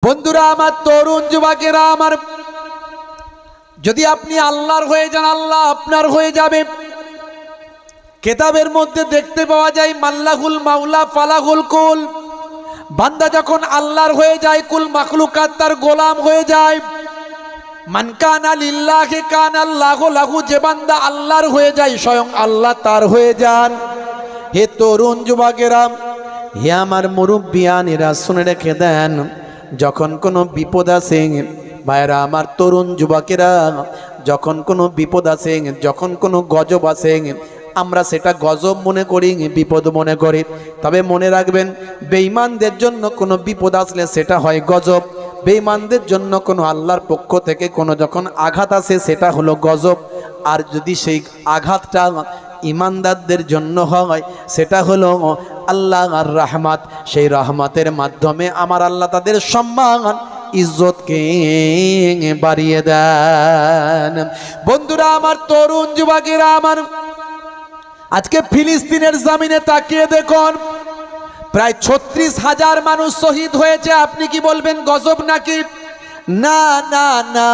বন্ধুরা আমার, তরুণ যুবকেরা আমার, যদি আপনি আল্লাহর হয়ে যান, আল্লাহ আপনার হয়ে যাবে। কিতাবের মধ্যে দেখতে পাওয়া যায়, মাল্লাহুল মাওলা ফালাহুল কুল। বান্দা যখন আল্লাহর হয়ে যায়, কুল মাখলুকাত তার গোলাম হয়ে যায়। মান কানা লিল্লাহি কানা আল্লাহু লাহু, যে বান্দা আল্লাহর হয়ে যায়, স্বয়ং আল্লাহ তার হয়ে যান। হে তরুণ যুবকেরা, হে আমার মুরব্বিয়ানেরা, শুনে রেখে দেন, যখন কোনো বিপদ আসে, ভাইরা আমার তরুণ যুবকেরা, যখন কোনো বিপদ আসে, যখন কোনো গজব আসে, আমরা সেটা গজব মনে করি, বিপদ মনে করি। তবে মনে রাখবেন, বেঈমানদের জন্য কোনো বিপদ আসলে সেটা হয় গজব। বেঈমানদের জন্য কোনো আল্লাহর পক্ষ থেকে কোনো যখন আঘাত আসে, সেটা হলো গজব। আর যদি সেই আঘাতটা ইমানদারদের জন্য হয়, সেটা হলো আল্লাহর রহমত। সেই রহমতের মাধ্যমে আমার আল্লাহ তাদের সম্মান ইজ্জতকে বাড়িয়ে দেন। বন্ধুরা আমার, তরুণ যুবকেরা আমার, আজকে ফিলিস্তিনের জমিনে তাকিয়ে দেখুন, প্রায় 36,000 মানুষ শহীদ হয়েছে। আপনি কি বলবেন গজব নাকি? না না না,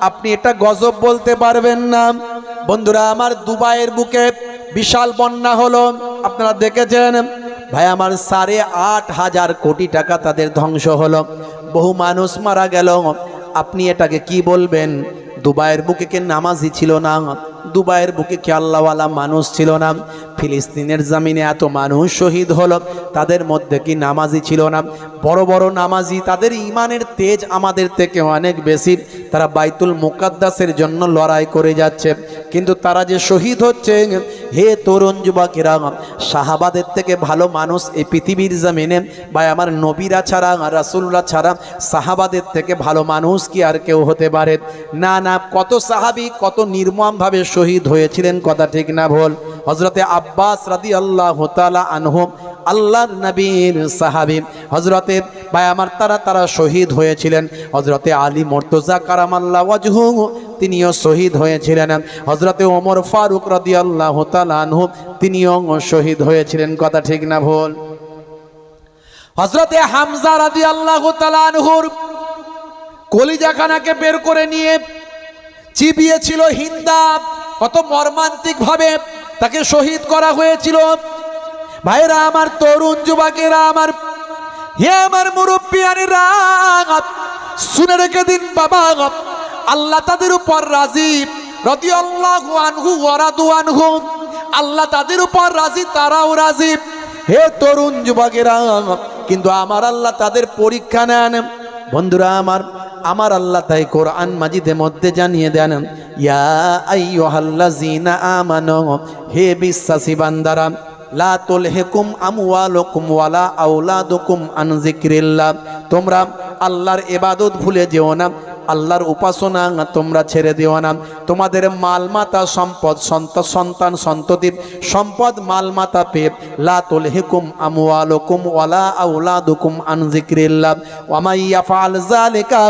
আপনি এটা গজব বলতে পারবেন না। বন্ধুরা আমার, দুবাইয়ের বুকে বিশাল বন্যা হলো, আপনারা দেখেছেন ভাই আমার, 8,500 কোটি টাকা তাদের ধ্বংস হলো, বহু মানুষ মারা গেল। আপনি এটাকে কি বলবেন? দুবাইয়ের বুকে কে নামাজি ছিল না? দুবাইয়ের বুকে কি আল্লাহওয়ালা মানুষ ছিল না? ফিলিস্তিনের জমিনে এত মানুষ শহীদ হলো, তাদের মধ্যে কি নামাজি ছিল না? বড় বড় নামাজি, তাদের ঈমানের তেজ আমাদের থেকে অনেক বেশি। তারা বাইতুল মুকাদ্দাসের জন্য লড়াই করে যাচ্ছে, কিন্তু তারা যে শহীদ হচ্ছে, হে তরুণ যুবকেরা, সাহাবাদের থেকে ভালো মানুষ এই পৃথিবীর জমিনে, ভাই আমার, নবীরা ছাড়া, রাসূলরা ছাড়া সাহাবাদের থেকে ভালো মানুষ কি আর কেউ হতে পারে? না না, কত সাহাবী কত নির্মমভাবে শহীদ হয়েছিলেন, কথা ঠিক না ভুল? হযরতে আব্বাস রাদিয়াল্লাহু তাআলা আনহু, আল্লাহর নবীর সাহাবী, হযরতে ভাই আমার, তারা শহীদ হয়েছিলেন। হযরতে আলী মুর্তজা কারামাল্লাহু ওয়াজহুহু, তিনিও শহীদ হয়েছিলেন। হযরতে ওমর ফারুক রাদিয়াল্লাহু তাআলা আনহু, তিনিও শহীদ হয়েছিলেন, কথা ঠিক না ভুল? হযরতে হামজা রাদিয়াল্লাহু তাআলা আনহুর কলিজাখানাকে বের করে নিয়ে চিবিয়েছিল হিন্দা, কত মর্মান্তিক ভাবে তাকে শহীদ করা হয়েছিল। ভাইরা আমার, তরুণ যুবকেরা আমার, হে আমার মুরব্বিয়ানেরা, শুনে রেখে দিন বাবা, আল্লাহ তাদের উপর রাজি, রাদিয়াল্লাহু আনহু ওয়া রাদু আনহু, আল্লাহ তাদের উপর রাজি, তারাও রাজি। হে তরুণ যুবকেরা, কিন্তু আমার আল্লাহ তাদের পরীক্ষা নেন। বন্ধুরা আমার আল্লাহ তাই কোরআন মাজিদের মধ্যে জানিয়ে দেন, ইয়া আইয়ুহাল্লাযীনা আমানু, হে বিশ্বাসী বান্দারা, লা তুলহিকুম আমওয়ালুকুম ওয়ালা আওলাদুকুম আন যিকরিল্লাহ, তোমরা আল্লাহর ইবাদত ভুলে যেও না, আল্লাহর উপাসনা তোমরা ছেড়ে দিও না। তোমাদের মালমাতা সম্পদ, সন্তান সন্ততি সম্পদ মালমাতা পেয়ে, লা তুলহিকুম আমওয়ালুকুম ওয়ালা আওলাদুকুম আন যিকরিল্লাহ ওয়া মান ইয়াফআল যালিকা,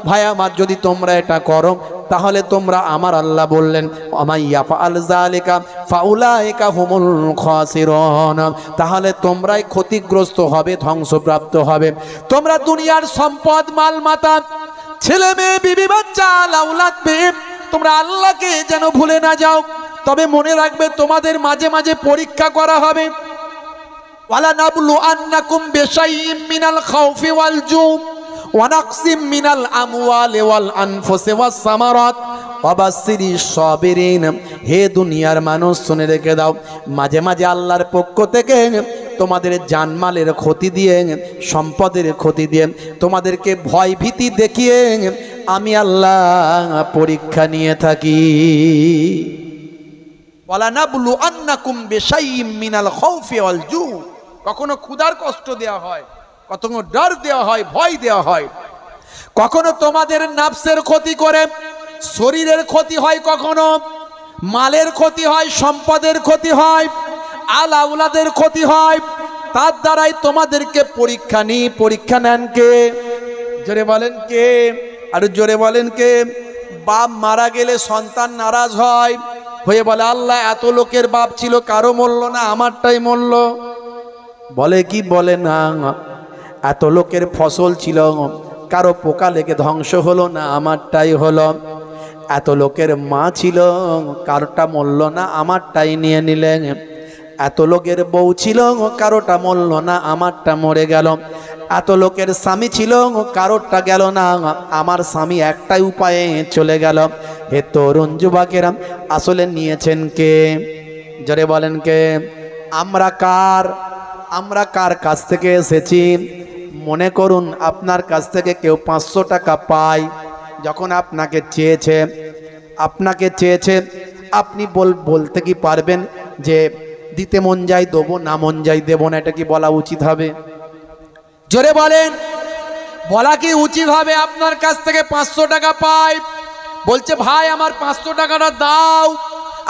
ভাই আমার, যদি তোমরা এটা করো, তাহলে তোমরা, আমার আল্লাহ বললেন, ওয়া মান ইয়াফআল যালিকা ফাউলাইকা হুমুল খাসিরুন, তাহলে তোমরাই ক্ষতিগ্রস্ত হবে, ধ্বংসপ্রাপ্ত হবে। তোমরা দুনিয়ার সম্পদ মালমাতা, ছেলে মেয়ে, বিবি বাচ্চা, আওলাদ পেয়ে তোমরা আল্লাহকে যেন ভুলে না যাও। তবে মনে রাখবে, তোমাদের মাঝে মাঝে পরীক্ষা করা হবে। ওয়ালা নাবলু আন্নাকুম বিশাইইম মিনাল খাউফি ওয়াল জু ওয়া নাকসিম মিনাল আমওয়ালি ওয়াল আনফুসি ওয়াস সামারাত ওয়া বাশশিরিস সাবিরিন। হে দুনিয়ার মানুষ, শুনে রেখে দাও, মাঝে মাঝে আল্লাহর পক্ষ থেকে তোমাদের জানমালের ক্ষতি দিয়ে, সম্পদের ক্ষতি দিয়ে, তোমাদেরকে ভয় ভীতি দেখিয়ে আমি আল্লাহ পরীক্ষা নিয়ে থাকি। ওয়ালা নাবলু আন্নাকুম বিশাইইম মিনাল খাউফি ওয়াল জু, কখনো ক্ষুধার কষ্ট দেওয়া হয়, কখনো ডর দেওয়া হয়, ভয় দেওয়া হয়, কখনো তোমাদের নাফসের ক্ষতি করে শরীরের ক্ষতি হয়, কখনো মালের ক্ষতি হয়, সম্পদের ক্ষতি হয়, আল আওলাদের ক্ষতি হয়। তার দ্বারাই তোমাদেরকে পরীক্ষা নেন কে? জোরে বলেন কে? আর জোরে বলেন কে? বাপ মারা গেলে সন্তান নারাজ হয়, হয়ে বলে, আল্লাহ, এত লোকের বাপ ছিল, কারো মরল না, আমারটাই মরল। বলে কি বলে না? এত লোকের ফসল ছিল, কারো পোকা লেগে ধ্বংস হলো না, আমারটাই হলো। এত লোকের মা ছিল, কারোটা মরল না, আমারটাই নিয়ে নিলেন। এত লোকের বউ ছিল, কারোটা মরল না, আমারটা মরে গেল। এত লোকের স্বামী ছিল, কারোরটা গেল না, আমার স্বামী একটাই উপায়ে চলে গেল। হে তরুণ যুবকেরা, আসলে নিয়েছেন কে? জোরে বলেন কে? আমরা কার কাছ থেকে এসেছি? মনে করুন আপনার কাছ থেকে কেউ 500 টাকা পায়, যখন আপনাকে চেয়েছে আপনি বলতে কি পারবেন যে দিতে মন যাই দেবো, না মন যাই দেবো না? এটা কি বলা উচিত হবে? জোরে বলেন, বলা কি উচিত হবে? আপনার কাছ থেকে 500 টাকা পাই, বলছে ভাই আমার 500 টাকাটা দাও,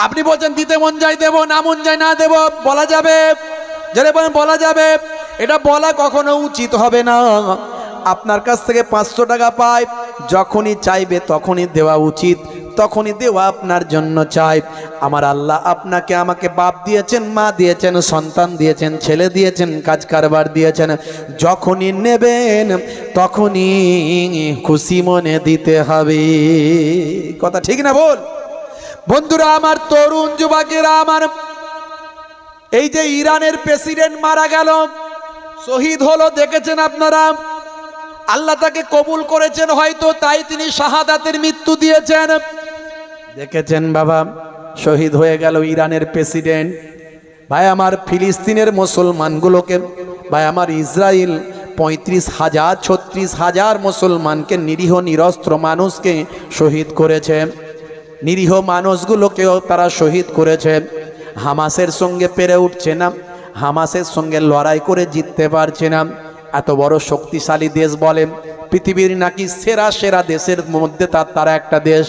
আপনি বলছেন দিতে মন যাই দেবো, না মন যাই না দেবো, বলা যাবে? জোরে বলেন, বলা যাবে? এটা বলা কখনো উচিত হবে না। আপনার কাছ থেকে 500 টাকা পাই, যখনই চাইবে তখনই দেওয়া উচিত, তখনই দেওয়া আপনার জন্য চাই। আমার আল্লাহ আপনাকে আমাকে বাপ দিয়েছেন, মা দিয়েছেন, সন্তান দিয়েছেন, ছেলে দিয়েছেন, কাজ কারবার দিয়েছেন। যখনই নেবেন তখনই খুশি মনে দিতে হবে। কথা ঠিক না বল? বন্ধুরা আমার, তরুণ যুবকেরা আমার, এই যে ইরানের প্রেসিডেন্ট মারা গেল, শহীদ হলো, দেখেছেন আপনারা? আল্লাহ তাকে কবুল করেছেন হয়তো, তাই তিনি শাহাদাতের মৃত্যু দিয়েছেন। দেখেছেন বাবা, শহীদ হয়ে গেল ইরানের প্রেসিডেন্ট। ভাই আমার, ফিলিস্তিনের মুসলমানগুলোকে, ভাই আমার, ইসরায়েল 35,000 36,000 মুসলমানকে, নিরীহ নিরস্ত্র মানুষকে শহীদ করেছে। নিরীহ মানুষগুলোকেও তারা শহীদ করেছে। হামাসের সঙ্গে পেরে উঠছে না, হামাসের সঙ্গে লড়াই করে জিততে পারছে না। এত বড় শক্তিশালী দেশ বলে, পৃথিবীর নাকি সেরা সেরা দেশের মধ্যে তারা একটা দেশ,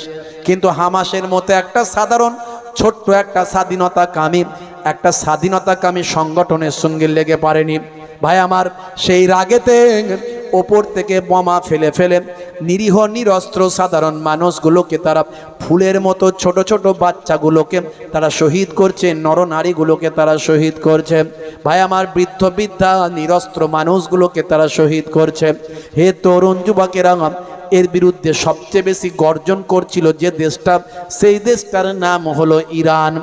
কিন্তু হামাসের মতো একটা সাধারণ ছোট্ট একটা স্বাধীনতাকামী সংগঠনের সঙ্গে লেগে পারেনি। ভাই আমার, সেই রাগেতে ওপর থেকে বোমা ফেলে ফেলে নিরীহ নিরস্ত্র সাধারণ মানুষগুলোকে তারা ফুলের মতো ছোট ছোট বাচ্চাগুলোকে তারা শহীদ করছে, নরনারীগুলোকে তারা শহীদ করছে। ভাই আমার, বৃদ্ধ বৃদ্ধা নিরস্ত্র মানুষগুলোকে তারা শহীদ করছে। হে তরুণ যুবকেরা, এর বিরুদ্ধে সবচেয়ে বেশি গর্জন করছিল যে দেশটা, সেই দেশটার নাম হলো ইরান।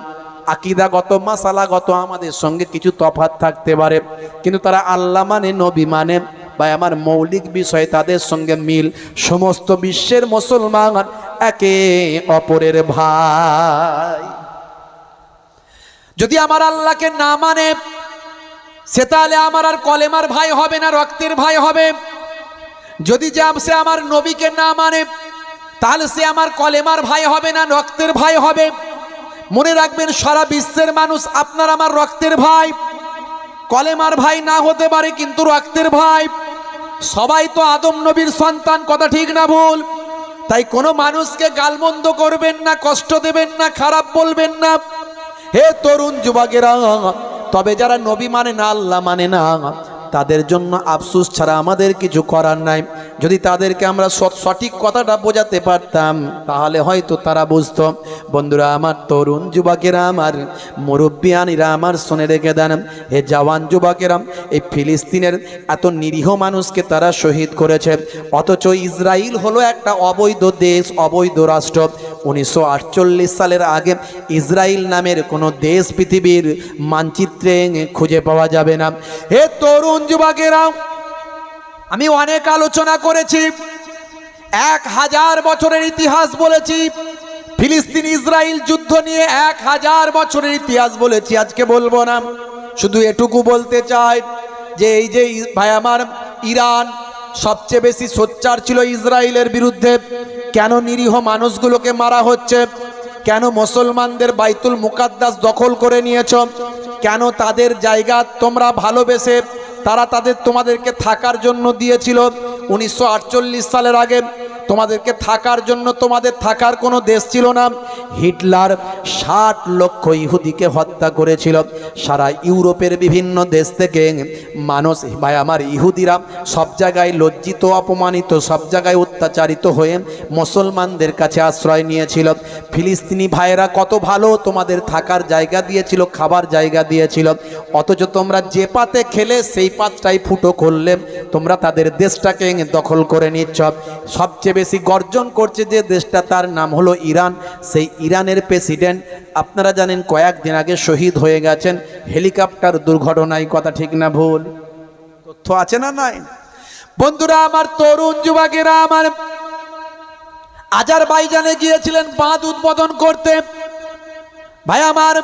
আকিদাগত মাসালাগত আমাদের সঙ্গে কিছু তফাৎ থাকতে পারে, কিন্তু তারা আল্লাহ মানে, নবী মানে, ভাই আমার, মৌলিক বিষয় তাদের সঙ্গে মিল। সমস্ত বিশ্বের মুসলমান একে অপরের ভাই। যদি আমার আল্লাহকে না মানে, সে তাহলে আমার আর কলেমার ভাই হবে না, রক্তের ভাই হবে। যদি সে আমার নবীকে না মানে, তাহলে সে আমার কলেমার ভাই হবে না, রক্তের ভাই হবে। মনে রাখবেন, সারা বিশ্বের মানুষ আপনার আমার রক্তের ভাই। কলেমার ভাই না হতে পারে, কিন্তু রক্তের ভাই। সবাই তো আদম নবীর সন্তান, কথা ঠিক না ভুল? তাই কোনো মানুষকে গালমন্দ করবেন না, কষ্ট দেবেন না, খারাপ বলবেন না। হে তরুণ যুবকেরা, তবে যারা নবী মানে না, আল্লাহ মানে না, তাদের জন্য আফসোস ছাড়া আমাদের কিছু করার নাই। যদি তাদেরকে আমরা সঠিক কথাটা বোঝাতে পারতাম, তাহলে হয়তো তারা বুঝতো। বন্ধুরা আমার, তরুণ যুবকেরা আমার, মুরব্বিয়ানিরা আমার, শুনে রেখে দেন। হে জওয়ান যুবকেরা, এই ফিলিস্তিনের এত নিরীহ মানুষকে তারা শহীদ করেছে, অথচ ইসরায়েল হলো একটা অবৈধ দেশ, অবৈধ রাষ্ট্র। 1948 সালের আগে ইসরায়েল নামের কোনো দেশ পৃথিবীর মানচিত্রে খুঁজে পাওয়া যাবে না। হে তরুণ যুবকেরা, আমি অনেক আলোচনা করেছি, 1000 বছরের ইতিহাস বলেছি। ফিলিস্তিন ইসরায়েল যুদ্ধ নিয়ে 1000 বছরের ইতিহাস বলেছি। আজকে বলবো না, শুধু এটুকু বলতে চাই যে এই যে ভাই আমার, ইরান সবচেয়ে বেশি সোচ্চার ছিল ইসরায়েলের বিরুদ্ধে। কেন নিরীহ মানুষগুলোকে মারা হচ্ছে? কেন মুসলমানদের বাইতুল মুকাদ্দাস দখল করে নিয়েছ? কেন তাদের জায়গা তোমরা ভালোবেসে, তারা তোমাদেরকে থাকার জন্য দিয়েছিল 1948 সালের আগে, তোমাদেরকে থাকার জন্য তোমাদের থাকার কোনো দেশ ছিল না। হিটলার 60 লক্ষ ইহুদিকে হত্যা করেছিল। সারা ইউরোপের বিভিন্ন দেশ থেকে মানুষ, ভাই আমার, ইহুদিরা সব জায়গায় লজ্জিত, অপমানিত, সব জায়গায় অত্যাচারিত হয়ে মুসলমানদের কাছে আশ্রয় নিয়েছিল। ফিলিস্তিনি ভাইয়েরা কত ভালো, তোমাদের থাকার জায়গা দিয়েছিল, খাবার জায়গা দিয়েছিল, অথচ তোমরা যে পাতে খেলে সেই পাতটাই ফুটো করলে তোমরা তাদের দেশটাকে দখল করে নিচ্ছ। সবচেয়ে বেশি গর্জন করছে যে দেশটা, তার নাম হলো ইরান। সেই ইরানের প্রেসিডেন্ট আপনারা জানেন কয়েকদিন আগে শহীদ হয়ে গেছেন হেলিকপ্টার দুর্ঘটনায়। কথা ঠিক না ভুল? তথ্য আছে না নাই? বন্ধুরা আমার, তরুণ যুবকেরা আমার, আজারবাইজানে গিয়েছিলেন বাঁধ উদ্বোধন করতে। ভাই আমার,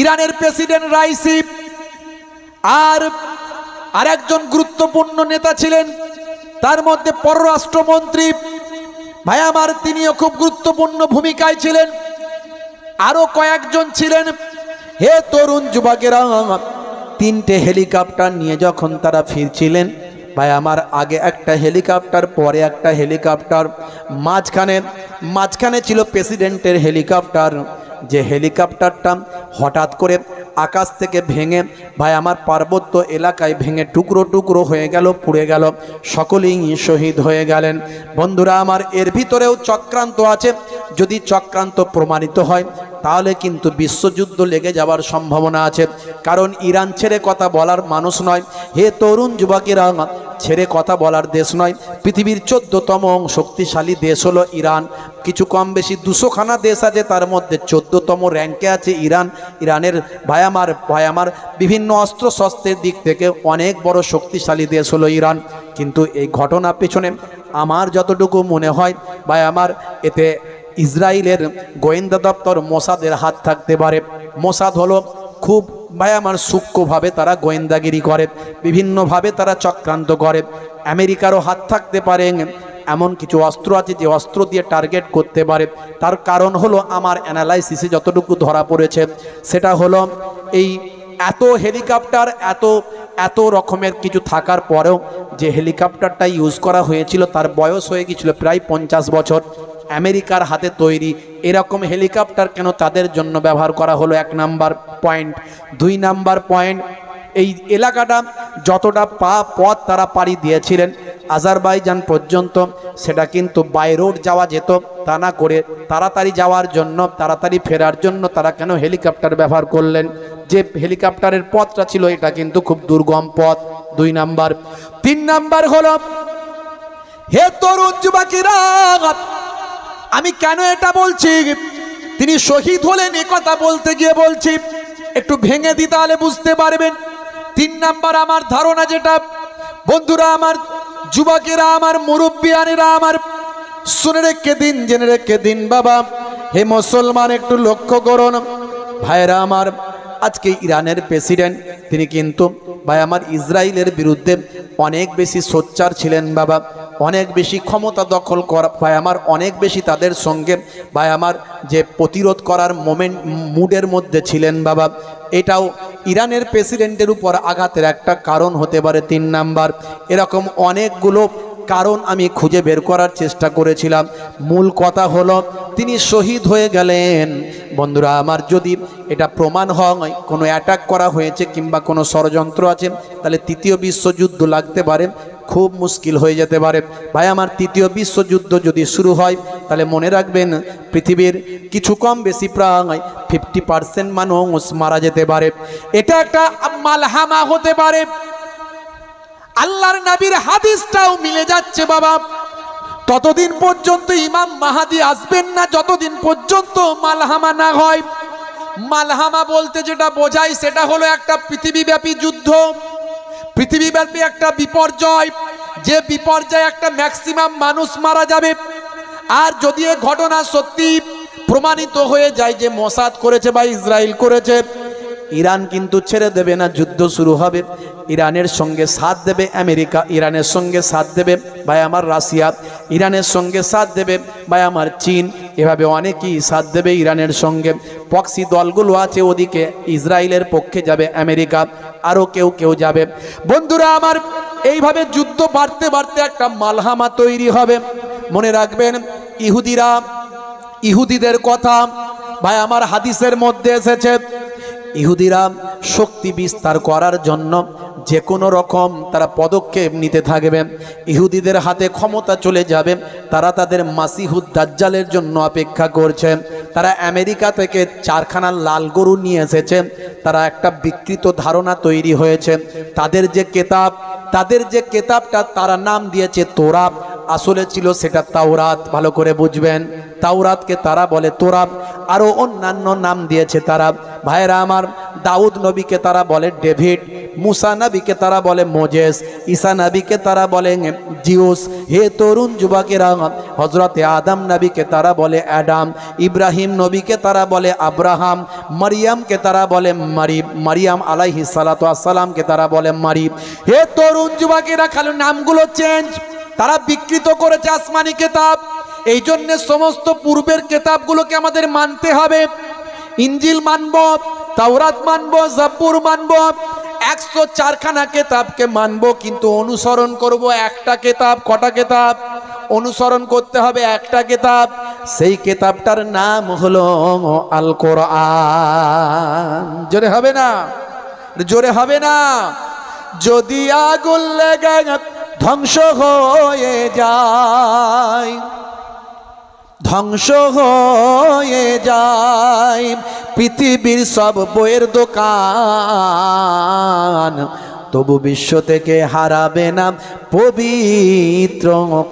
ইরানের প্রেসিডেন্ট রাইসি আর আরেকজন গুরুত্বপূর্ণ নেতা ছিলেন, তার মধ্যে পররাষ্ট্রমন্ত্রী, ভাই আমার, তিনিও খুব গুরুত্বপূর্ণ ভূমিকায় ছিলেন। আরো কয়েকজন ছিলেন। হে তরুণ যুবকেরা, 3টে হেলিকপ্টার নিয়ে যখন তারা ফিরছিলেন, ভাই আমার, আগে একটা হেলিকপ্টার, পরে একটা হেলিকপ্টার, মাঝখানে ছিল প্রেসিডেন্টের হেলিকপ্টার। যে হেলিকপ্টারটা হঠাৎ করে আকাশ থেকে ভেঙে, ভাই আমার, পার্বত্য এলাকায় ভেঙে টুকরো টুকরো হয়ে গেল, পুড়ে গেল, সকলেই শহীদ হয়ে গেলেন। বন্ধুরা আমার, এর ভিতরেও চক্রান্ত আছে। যদি চক্রান্ত প্রমাণিত হয় তাহলে কিন্তু বিশ্বযুদ্ধ লেগে যাওয়ার সম্ভাবনা আছে। কারণ ইরান ছেড়ে কথা বলার মানুষ নয়। হে তরুণ যুবকেরা, ছেড়ে কথা বলার দেশ নয়। পৃথিবীর 14তম শক্তিশালী দেশ হলো ইরান। কিছু কম বেশি 200খানা দেশ আছে, তার মধ্যে 14তম র্যাঙ্কে আছে ইরান। ইরানের ভাই আমার বিভিন্ন অস্ত্র শস্ত্রের দিক থেকে অনেক বড় শক্তিশালী দেশ হলো ইরান। কিন্তু এই ঘটনা পেছনে আমার যতটুকু মনে হয়, ভাই আমার, এতে ইসরায়েলের গোয়েন্দা দপ্তর মোসাদের হাত থাকতে পারে। মোসাদ হলো খুব, ভাই আমার, সূক্ষ্মভাবে তারা গোয়েন্দাগিরি করে, বিভিন্নভাবে তারা চক্রান্ত করে। আমেরিকারও হাত থাকতে পারে। এমন কিছু অস্ত্র আছে যে অস্ত্র দিয়ে টার্গেট করতে পারে। তার কারণ হলো, আমার অ্যানালাইসিসে যতটুকু ধরা পড়েছে সেটা হলো, এই এত হেলিকপ্টার, এত রকমের কিছু থাকার পরেও যে হেলিকপ্টারটা ইউজ করা হয়েছিল তার বয়স হয়ে গিয়েছিল প্রায় 50 বছর। আমেরিকার হাতে তৈরি এরকম হেলিকপ্টার কেন তাদের জন্য ব্যবহার করা হলো? 1 নাম্বার পয়েন্ট। 2 নাম্বার পয়েন্ট, এই এলাকাটা যতটা পথ তারা পাড়ি দিয়েছিলেন আজারবাইজান পর্যন্ত, সেটা কিন্তু বাই রোড যাওয়া যেত। তা না করে তাড়াতাড়ি যাওয়ার জন্য, তাড়াতাড়ি ফেরার জন্য তারা কেন হেলিকপ্টার ব্যবহার করলেন? যে হেলিকপ্টারের পথটা ছিল এটা কিন্তু খুব দুর্গম পথ। 2 নাম্বার। 3 নাম্বার হলো, হে তরুণ যুবকেরা, আমি কেন এটা বলছি? তিনি শহীদ হলেন এ কথা বলতে গিয়ে বলছি, একটু ভেঙে দিই তাহলে বুঝতে পারবেন। 3 নাম্বার আমার ধারণা যেটা, বন্ধুরা আমার, যুবকেরা আমার, মুরব্বিয়ানেরা আমার, শুনে রেখে দিন, জেনে রেখে দিন বাবা। হে মুসলমান, একটু লক্ষ্য করুন ভাইরা আমার, আজকে ইরানের প্রেসিডেন্ট তিনি কিন্তু, ভাই আমার, ইসরায়েলের বিরুদ্ধে অনেক বেশি সোচ্চার ছিলেন বাবা, অনেক বেশি ক্ষমতা দখল করা, ভাই আমার, অনেক বেশি তাদের সঙ্গে, ভাই আমার, যে প্রতিরোধ করার মুডের মধ্যে ছিলেন বাবা। এটাও ইরানের প্রেসিডেন্টের উপর আঘাতের একটা কারণ হতে পারে। 3 নাম্বার। এরকম অনেকগুলো কারণ আমি খুঁজে বের করার চেষ্টা করেছিলাম। মূল কথা হলো, তিনি শহীদ হয়ে গেলেন। বন্ধুরা আমার, যদি এটা প্রমাণ হয় কোনো অ্যাটাক করা হয়েছে কিংবা কোনো ষড়যন্ত্র আছে, তাহলে 3য় বিশ্বযুদ্ধ লাগতে পারে, খুব মুশকিল হয়ে যেতে পারে। ভাই আমার, 3য় বিশ্বযুদ্ধ যদি শুরু হয় তাহলে মনে রাখবেন পৃথিবীর কিছু কম বেশি প্রায় 50% মানুষ মারা যেতে পারে। এটা একটা মালহামা হতে পারে। আল্লাহর নবীর হাদিসটাও মিলে যাচ্ছে বাবা। ততদিন পর্যন্ত ইমাম মাহাদি আসবেন না যতদিন পর্যন্ত মালহামা না হয়। মালহামা বলতে যেটা বোঝায় সেটা হলো একটা পৃথিবীব্যাপী যুদ্ধ, পৃথিবীব্যাপী একটা বিপর্যয়, যে বিপর্যয়ে একটা ম্যাক্সিমাম মানুষ মারা যাবে। আর যদি এ ঘটনা সত্যি প্রমাণিত হয়ে যায় যে মোসাদ করেছে বা ইসরায়েল করেছে, ইরান কিন্তু ছেড়ে দেবে না, যুদ্ধ শুরু হবে। ইরানের সঙ্গে সাথ দেবে আমেরিকা, ইরানের সঙ্গে সাথ দেবে ভাই আমার রাশিয়া, ইরানের সঙ্গে সাথ দেবে ভাই আমার চীন, এভাবে অনেকেই সাথ দেবে ইরানের সঙ্গে। পক্সি দলগুলো আছে ওদিকে, ইসরায়েলের পক্ষে যাবে আমেরিকা, আরও কেউ যাবে। বন্ধুরা আমার, এইভাবে যুদ্ধ বাড়তে বাড়তে একটা মালহামা তৈরি হবে। মনে রাখবেন ইহুদিদের কথা ভাই আমার হাদিসের মধ্যে এসেছে, ইহুদিরা শক্তি বিস্তার করার জন্য যে কোনো রকম তারা পদক্ষেপ নিতে থাকবে। ইহুদিদের হাতে ক্ষমতা চলে যাবে, তারা তাদের মাসিহুদ দাজ্জালের জন্য অপেক্ষা করছে। তারা আমেরিকা থেকে 4খানা লাল গরু নিয়ে এসেছে। তারা একটা বিকৃত ধারণা তৈরি হয়েছে, তাদের যে কেতাবটা তারা নাম দিয়েছে তোরাত, আসলে ছিল সেটা তাওরাত। ভালো করে বুঝবেন, তাওরাতকে তারা বলে তোরাত, আরও অন্যান্য নাম দিয়েছে তারা। ভাইরা আমার, দাউদ নবীকে তারা বলে ডেভিড, মুসা নবীকে তারা বলে মোজেস, ঈসা নবীকে তারা বলে জিউস। হে তরুণ যুবকেরা, হজরতে আদম নবীকে তারা বলে অ্যাডাম, ইব্রাহিম নবীকে তারা বলে আব্রাহাম, মারিয়ামকে তারা বলে মারিয়াম আলাইহিস সালাতু ওয়াস সালামকে তারা বলে মারিম। হে তরুণ যুবকেরা, খালি নামগুলো চেঞ্জ, তারা বিকৃত করেছে আসমানি কেতাব। এই জন্য সমস্ত পূর্বের কেতাবগুলোকে আমাদের মানতে হবে। ইঞ্জিল মানব, তাওরাত মানব, জাবুর মানব, 104খানা কেতাবকে মানব, কিন্তু অনুসরণ করব একটা কেতাব। কটা কেতাব অনুসরণ করতে হবে? একটা কেতাব। সেই কেতাবটার নাম হলো আল কোরআন। জোরে হবে না? জোরে হবে না? যদি আগুন লেগে ধ্বংস হয়ে যায়, ধ্বংস হয়ে যায় পৃথিবীর সব বইয়ের দোকান, তবু বিশ্ব থেকে হারাবে না পবিত্র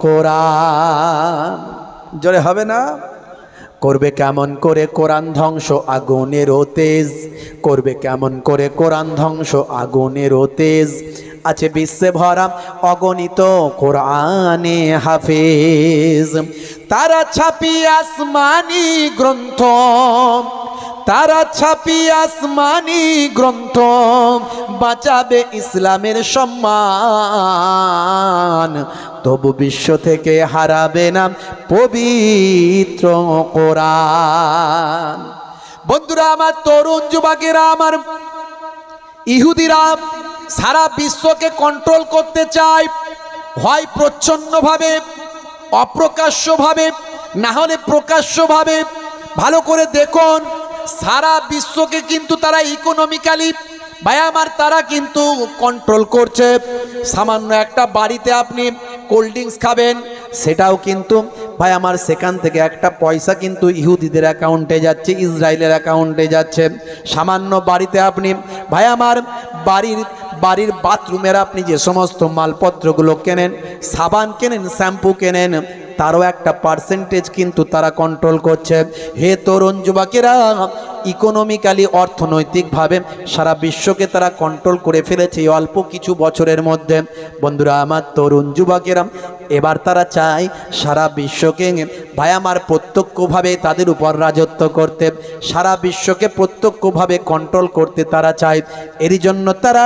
কোরআন। জোরে হবে না? করবে কেমন করে কোরআন ধ্বংস আগুনেরও তেজ, করবে কেমন করে কোরআন ধ্বংস আগুনেরও তেজ। আছে বিশ্বে ভরা অগণিত কোরআনে হাফেজ, তারা ছাপি আসমানি গ্রন্থ, তারা ছাপি আসমানি গ্রন্থ, বাঁচাবে ইসলামের সম্মান, তবু বিশ্ব থেকে হারাবে না পবিত্র কোরআন। বন্ধুরা আমার, তরুণ যুবকেরা আমার, ইহুদিরা সারা বিশ্বকে কন্ট্রোল করতে চায়, হয় প্রচ্ছন্নভাবে, অপ্রকাশ্যভাবে, না হলে প্রকাশ্যভাবে। ভালো করে দেখুন, সারা বিশ্বকে কিন্তু তারা ইকোনমিক্যালি ভাই আমার তারা কিন্তু কন্ট্রোল করছে। সামান্য একটা বাড়িতে আপনি কোল্ড ড্রিঙ্কস খাবেন, সেটাও কিন্তু ভাই আমার সেখান থেকে একটা পয়সা কিন্তু ইহুদিদের অ্যাকাউন্টে যাচ্ছে, ইসরায়েলের অ্যাকাউন্টে যাচ্ছে। সামান্য বাড়িতে আপনি ভাই আমার বাড়ির বাথরুমের আপনি যে সমস্ত মালপত্রগুলো কেনেন, সাবান কেনেন, শ্যাম্পু কেনেন, তারও একটা পার্সেন্টেজ কিন্তু তারা কন্ট্রোল করছে। হে তরুণ যুবকেরা, ইকোনমিক্যালি অর্থনৈতিকভাবে সারা বিশ্বকে তারা কন্ট্রোল করে ফেলেছে এই অল্প কিছু বছরের মধ্যে। বন্ধুরা আমার, তরুণ যুবকেরা, এবার তারা চায় সারা বিশ্বকে ভাই আমার প্রত্যক্ষভাবে তাদের উপর রাজত্ব করতে, সারা বিশ্বকে প্রত্যক্ষভাবে কন্ট্রোল করতে তারা চায়। এরই জন্য তারা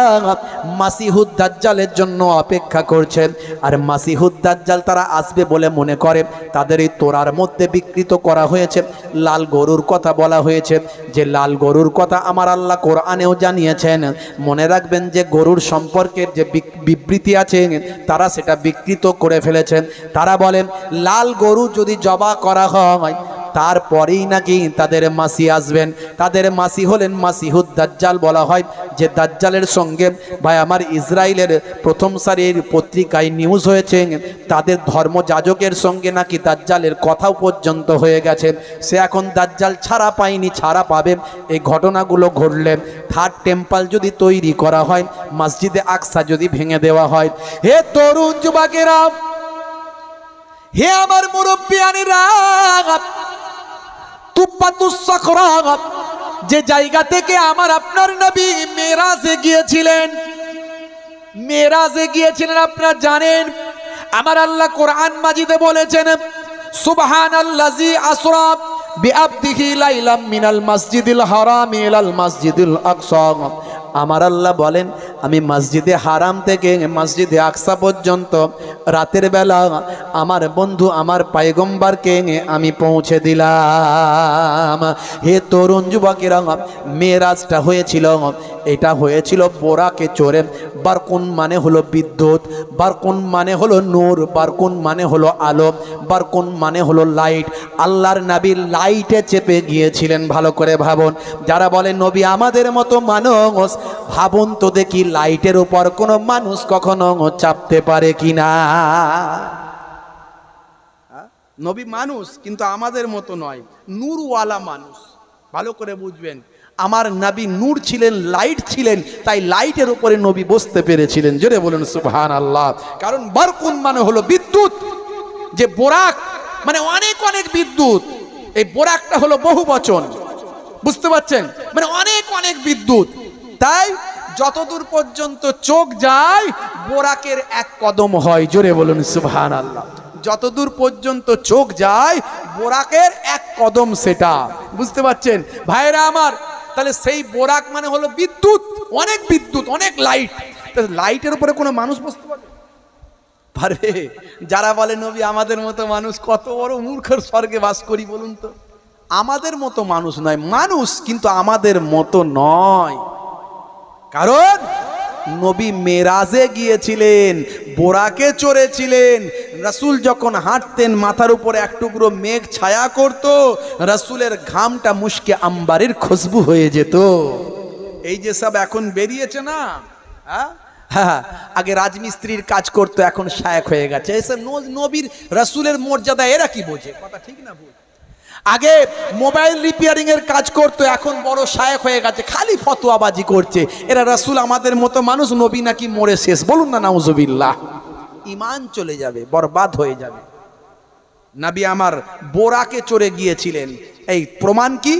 মাসিহুদ দাজ্জালের জন্য অপেক্ষা করছে। আর মাসিহুদ দাজ্জাল তারা আসবে বলে মনে করে। তাদের এই তোরার মধ্যে বিকৃত করা হয়েছে, লাল গরুর কথা বলা হয়েছে, যে লাল গরুর কথা আমার আল্লাহ কোরআনেও জানিয়েছেন। মনে রাখবেন যে গরুর সম্পর্কের যে বিবৃতি আছে তারা সেটা বিকৃত করে ফেলেছেন। তারা বলেন লাল গরু যদি জবা করা হয় তারপরেই নাকি তাদের মাসি আসবেন। তাদের মাসি হলেন মাসিহুদ দাজ্জাল। বলা হয় যে দাজ্জালের সঙ্গে ভাই আমার ইসরায়েলের প্রথম সারির পত্রিকায় নিউজ হয়েছে, তাদের ধর্মযাজকের সঙ্গে নাকি দাজ্জালের কথাও পর্যন্ত হয়ে গেছে। সে এখন দাজ্জাল ছাড়া পায়নি, ছাড়া পাবে। এই ঘটনাগুলো ঘটলে থার্ড টেম্পল যদি তৈরি করা হয়, মসজিদে আকসা যদি ভেঙে দেওয়া হয়, হে তরুণ যুবকেরা, হে আমার মুরব্বিয়ানেরা, তুব্বাতুস সাখরা, যে জায়গা থেকে আমার আপনার নবী মেরাজে গিয়েছিলেন, মেরাজে গিয়েছিলেন আপনারা জানেন। আমার আল্লাহ কোরআন মাজিদে বলেছেন, সুবহানাল্লাযী আসরা বিআবদিহি লাইলাম মিনাল মাসজিদিল হারাম ইলাল মাসজিদিল আকসা। আমার আল্লাহ বলেন, আমি মসজিদে হারাম থেকে মসজিদে আকসা পর্যন্ত রাতের বেলা আমার বন্ধু আমার পয়গম্বরকে আমি পৌঁছে দিলাম। হে তরুণ যুবকেরা, মেরাজটা হয়েছিল, এটা হয়েছিল বোরাকে চড়ে। বারকুন মানে হলো বিদ্যুৎ, বারকুন মানে হলো নূর, বারকুন মানে হলো আলো, বারকুন মানে হলো লাইট। আল্লাহর নবী লাইটে চেপে গিয়েছিলেন। ভালো করে ভাবুন, যারা বলে নবী আমাদের মতো মানুষ, ভাবুন তো দেখি লাইটের উপর কোনো মানুষ কখনো চাপতে পারে কিনা? নবী মানুষ কিন্তু আমাদের মতো নয়, নূরওয়ালা মানুষ। ভালো করে বুঝবেন, আমার নবী নূর ছিলেন, লাইট ছিলেন, তাই লাইটের উপরে নবী বসতে পেরেছিলেন। জোরে বলুন সুবহানাল্লাহ। কারণ বারকুন মানে হলো বিদ্যুৎ, যে বোরাক মানে অনেক অনেক বিদ্যুৎ। এই বোরাকটা হলো বহু বচন, বুঝতে পারছেন, মানে অনেক অনেক বিদ্যুৎ। তাই যতদূর পর্যন্ত চোখ যায় বোরাকের এক কদম হয়। জোরে বলুন সুবহানাল্লাহ। যতদূর পর্যন্ত চোখ যায় বোরাকের এক কদম, সেটা বুঝতে পারছেন ভাইরা আমার। তাহলে সেই বোরাক মানে হলো বিদ্যুৎ, অনেক বিদ্যুৎ, অনেক লাইট। লাইটের উপরে কোনো মানুষ বসতে পারবে? যারা বলে নবী আমাদের মতো মানুষ, কত বড় মূর্খের স্বর্গে বাস করি বলুন তো। আমাদের মতো মানুষ নয়, মানুষ কিন্তু আমাদের মতো নয়। কারণ নবী মেরাজে গিয়েছিলেন, বোরাকে চড়েছিলেন। রাসূল যখন হাঁটতেন মাথার উপরে এক টুকরো মেঘ ছায়া করত, রাসূলের ঘামটা মুশকে আম্বারের খুশবু হয়ে যেত। এই যে সব এখন বেরিয়েছে না, হ্যাঁ, আগে রাজমিস্ত্রির কাজ করতো, এখন শায়েখ হয়ে গেছে। এসব নবীর রাসূলের মর্যাদা এরা কি বোঝে? কথা ঠিক না ভুল? আগে মোবাইল রিপেয়ারিং এর কাজ করতো, এখন বড় শায়েখ হয়ে গেছে, খালি ফতোয়াবাজি করছে। এরা রাসূল আমাদের মতো মানুষ, নবী নাকি মরে শেষ। বলুন না নাউজুবিল্লাহ। ঈমান চলে যাবে, বরবাদ হয়ে যাবে। নবী আমার বোরাকে চড়ে গিয়েছিলেন। এই প্রমাণ কি?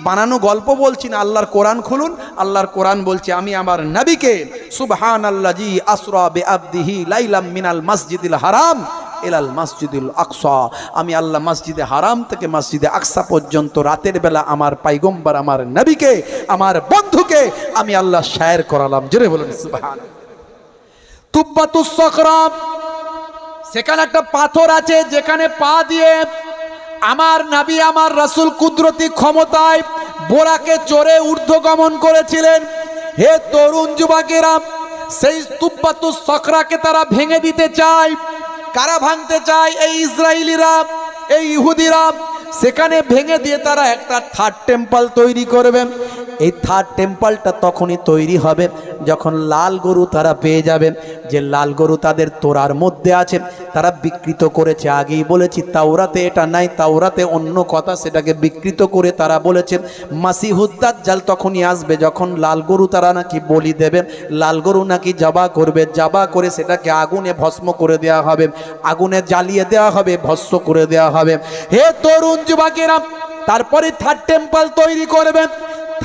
বানানো গল্প বলছি না, আল্লাহর কোরআন খুলুন। আল্লাহর কোরআন বলছে, আমি আমার নবীকে সুবহানাল্লাযী আসরা বিআবদিহি লাইলাম মিনাল মাসজিদিল হারাম ইলাল মাসজিদুল আকসা, আমি আল্লাহ মসজিদে হারাম থেকে মসজিদে আকসা পর্যন্ত রাতের বেলা আমার পয়গম্বর আমার নবীকে, আমার বন্ধুকে আমি আল্লাহ শায়ের করালাম। জোরে বলুন সুবহানাল্লাহ। তুব্বাতুস সাকরা, সেখানে একটা পাথর আছে, যেখানে পা দিয়ে আমার নবী আমার রাসূল কুদরতি ক্ষমতায় বোরাকে চড়ে ঊর্ধ্বগমন করেছিলেন। হে তরুণ যুবকেরা, সেই তুব্বাতুস সাকরাকে তারা ভেঙে দিতে চায়। কারা ভাঙতে চায়? এই ইসরায়েলিরা, এই ইহুদিরা। সেখানে ভেঙে দিয়ে তারা একটা থার্ড টেম্পল তৈরি করবে। এই থার্ড টেম্পলটা তখনই তৈরি হবে যখন লাল গরু তারা পেয়ে যাবে, যে লাল গরু তাদের তোরার মধ্যে আছে, তারা বিকৃত করেছে। আগেই বলেছি তাওরাতে এটা নাই, তাওরাতে অন্য কথা, সেটাকে বিকৃত করে তারা বলেছেন মাসিহুদ দাজ্জাল তখনই আসবে যখন লাল গরু তারা নাকি বলি দেবে, লাল গরু নাকি জবা করবে, জবা করে সেটাকে আগুনে ভস্ম করে দেওয়া হবে, আগুনে জ্বালিয়ে দেওয়া হবে, ভস্ম করে দেওয়া হবে। হে তরুণ যুবকেরা, তারপরে থার্ড টেম্পল তৈরি করবে।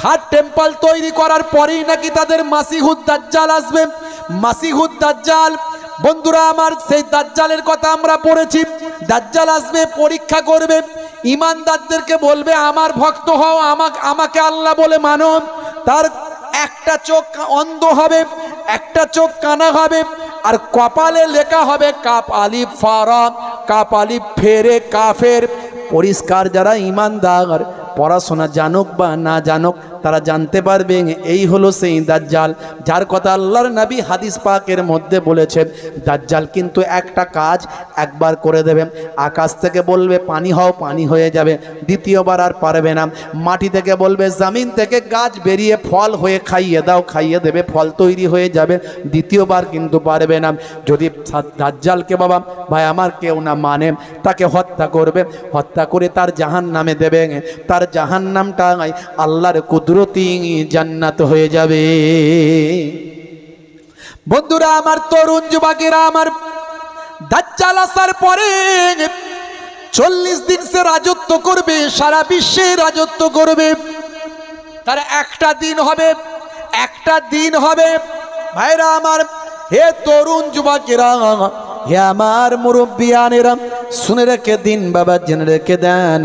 থার্ড টেম্পল তৈরি করার পরেই নাকি তাদের মাসিহুদ দাজ্জাল আসবে। মাসিহুদ দাজ্জাল, বন্ধুরা আমার, সেই দাজ্জালের কথা আমরা পড়েছি। দাজ্জাল আসবে, পরীক্ষা করবে, ঈমানদারদেরকে বলবে আমার ভক্ত হও, আমাকে আল্লাহ বলে মানো। তার একটা চোখ অন্ধ হবে, একটা চোখ কানা হবে, আর কপালে লেখা হবে কাপ আলিফ ফারা, কাপ আলিফ ফেরে কাফের। পরিষ্কার যারা ঈমানদার, পড়াশোনা জানুক বা না জানুক, তারা জানতে পারবে এই হলো সেই দাজ্জাল, যার কথা আল্লাহর নবী হাদিস পাকের মধ্যে বলেছেন। দাজ্জাল কিন্তু একটা কাজ একবার করে দেবে, আকাশ থেকে বলবে পানি হও, পানি হয়ে যাবে, দ্বিতীয়বার আর পারবে না। মাটি থেকে বলবে জমিন থেকে গাছ বেরিয়ে ফল হয়ে খাইয়ে দাও, খাইয়ে দেবে, ফল তৈরি হয়ে যাবে, দ্বিতীয়বার কিন্তু পারবে না। যদি দাজ্জালকে বাবা ভাই আমার কেউ না মানে, তাকে হত্যা করবে, হত্যা করে তার জাহান্নামে দেবে, তার জাহান্নামটা আল্লাহর কুদরতি জান্নাত হয়ে যাবে। বন্ধুরা আমার, তরুণ যুবকেরা আমার, দাজ্জাল আসার পরে 40 দিন সে রাজত্ব করবে, সারা বিশ্বে রাজত্ব করবে। তার একটা দিন হবে, একটা দিন হবে ভাইরা আমার। হে তরুণ যুবকেরা, হে আমার মুরব্বিয়ানেরা, শুনে রেখে দিন বাবা, জেনে রেখে দেন।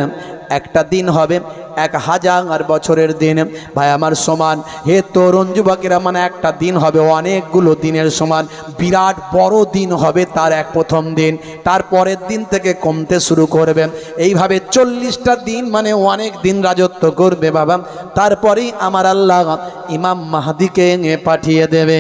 একটা দিন হবে, 1000 বছরের দিন ভাই আমার সমান। হে তরুণ যুবকেরা, মানে একটা দিন হবে অনেকগুলো দিনের সমান, বিরাট বড় দিন হবে তার এক প্রথম দিন, তারপরের দিন থেকে কমতে শুরু করবে, এইভাবে 40টা দিন মানে অনেক দিন রাজত্ব করবে বাবা। তারপরেই আমার আল্লাহ ইমাম মাহদিকে পাঠিয়ে দেবে।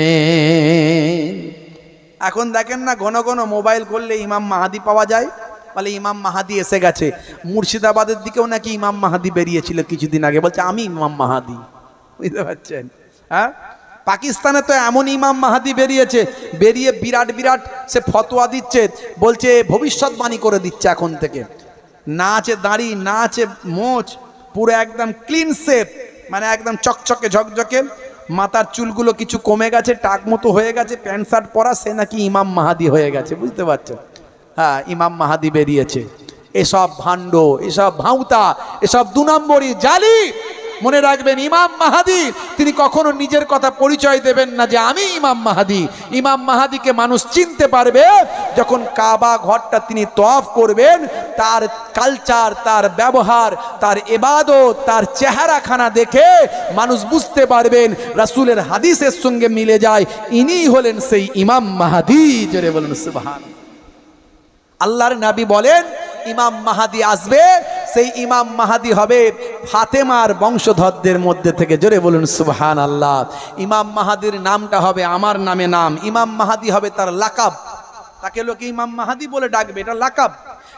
এখন দেখেন না, ঘন ঘন মোবাইল করলে ইমাম মাহাদি পাওয়া যায়, বলে ইমাম মাহাদি এসে গেছে। মুর্শিদাবাদের দিকেও নাকি ইমাম মাহাদি বেরিয়েছিল কিছুদিন আগে, বলছে আমি ইমাম মাহাদি, বুঝতে পারছেন? হ্যাঁ, পাকিস্তানে তো এমন ইমাম মাহাদি বেরিয়েছে, বেরিয়ে বিরাট বিরাট সে ফতোয়া দিচ্ছে, বলছে ভবিষ্যৎবাণী করে দিচ্ছে এখন থেকে। না আছে দাড়ি, না আছে মোচ, পুরো একদম ক্লিন শেপ, মানে একদম চকচকে ঝকঝকে, মাথার চুলগুলো কিছু কমে গেছে, টাক মতো হয়ে গেছে, প্যান্ট শার্ট পরা, সে নাকি ইমাম মাহাদি হয়ে গেছে, বুঝতে পারছেন? হ্যাঁ, ইমাম মাহাদি বেরিয়েছে। এসব ভাণ্ড, এসব ভাউতা, এসব 2 নম্বরই জালি। মনে রাখবেন, ইমাম মাহাদি তিনি কখনো নিজের কথা পরিচয় দেবেন না যে আমি ইমাম মাহাদি। ইমাম মাহাদিকে মানুষ চিনতে পারবে যখন কাবা ঘরটা তিনি তওয়াফ করবেন, তার কালচার, তার ব্যবহার, তার ইবাদত, তার চেহারাখানা দেখে মানুষ বুঝতে পারবেন, রাসূলের হাদিসের সঙ্গে মিলে যায়, ইনিই হলেন সেই ইমাম মাহাদি। জোরে বলেন সুবহানাল্লাহ। আল্লাহর নবী বলেন ইমাম মাহাদি আসবে, সেই ইমাম মাহাদি হবে ফাতেমার বংশধরদের মধ্যে থেকে। জোরে বলুন সুবহানাল্লাহ। ইমাম মাহাদির নামটা হবে আমার নামে নাম, ইমাম মাহাদি হবে তার লাকাব, তাকে লোকে ইমাম মাহাদি বলে ডাকবে, এটা লাকাব,